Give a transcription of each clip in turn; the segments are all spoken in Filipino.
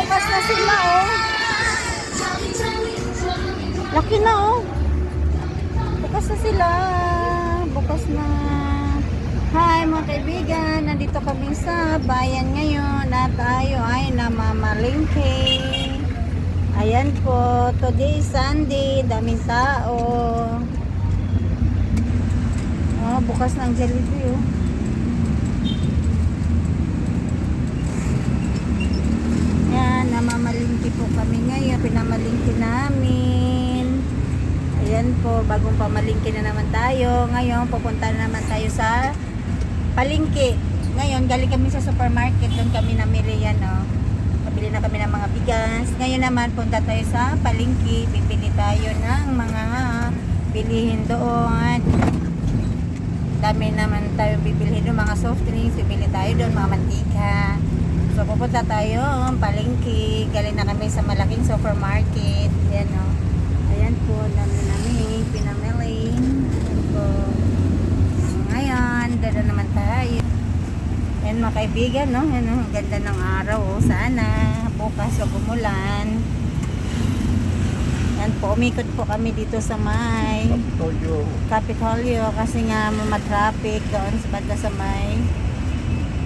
bukas na sila, oh. Laki na, oh. Bukas na sila. Bukas na. Hi mga kaibigan, nandito kami sa bayan ngayon at tayo ay namamalingke. Ayan po, today is Sunday, daming tao. Oh, bukas ng Jollibee, oh. Yan, namamalingke po kami ngayon, pinamalingke namin. Ayan po, bagong pamalingke na naman tayo. Ngayon, pupunta na naman tayo sa palingke. Ngayon, galing kami sa supermarket. Doon kami namili yan, oh. Pabili na kami ng mga bigas. Ngayon naman, punta tayo sa palingke. Bibili tayo ng mga bilihin doon. Dami naman tayo bibili doon. Mga soft drinks, bibili tayo doon. Mga mantika. So, pupunta tayo palingke. Galing na kami sa malaking supermarket. Yan, oh. Ayan po, dami namin pinamili. Ayan po. Ngayon, dada naman tayo. Ayan mga kaibigan, no? Ayan, ang ganda ng araw, oh. Sana bukas o umulan. Ayan po, umikot po kami dito sa may Kapitolyo kasi nga matraffic doon sa banda sa may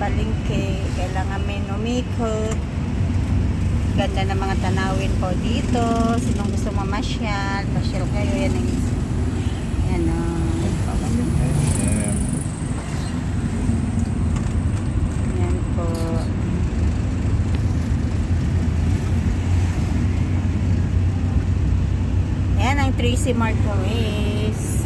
palingke. Kailangan kami umikot. Ganda ng mga tanawin po dito. Sinong gusto mamasyal, pasyal kayo. Yan ang yan, oh. Yan po. Yan ang Tracy Martinez.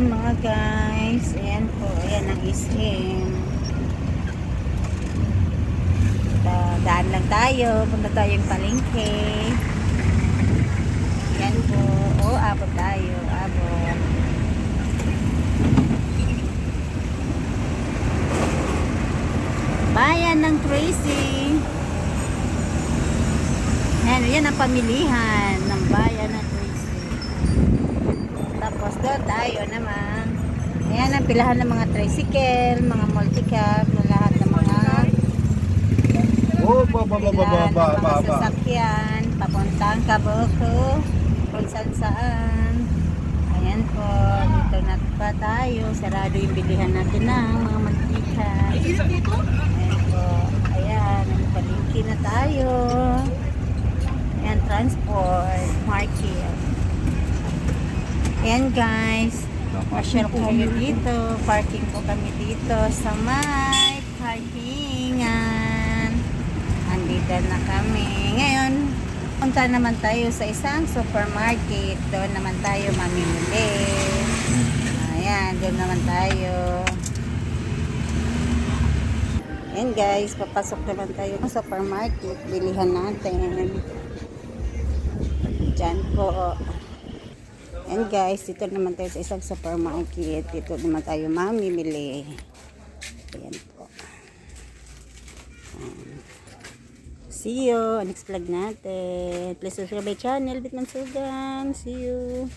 Mga guys, ayan po, ayan ang SM. Daan lang tayo, punta tayong palengke. Ayan po, oh, abot tayo, abot. Bayan ng Tracy. Ayan, yan ang pamilihan ng bayan ng Tracy. Tapos doon tayo naman. Ayan ang pilahan ng mga tricycle, mga multicab, lahat ng mga mga sasakyan, papuntang Caboclo, kung saan. Ayan po, dito na pa tayo. Sarado yung bilihan natin ng mga mantika. Ayan po, ayan, palingki na tayo. Ayan, transport, market. Ayan guys, pasyal kayo dito. Parking po kami dito sa may parkingan. Andito na kami. Ngayon, punta naman tayo sa isang supermarket. Doon naman tayo mamimili. Ayan, doon naman tayo. Ayan guys, papasok naman tayo sa supermarket. Bilihan natin. Diyan po. And guys, dito naman tayo sa isang supermarket. Dito naman tayo mamimili. Ayan po. See you. Next vlog natin. Please subscribe my channel, Bitman Sugan. See you.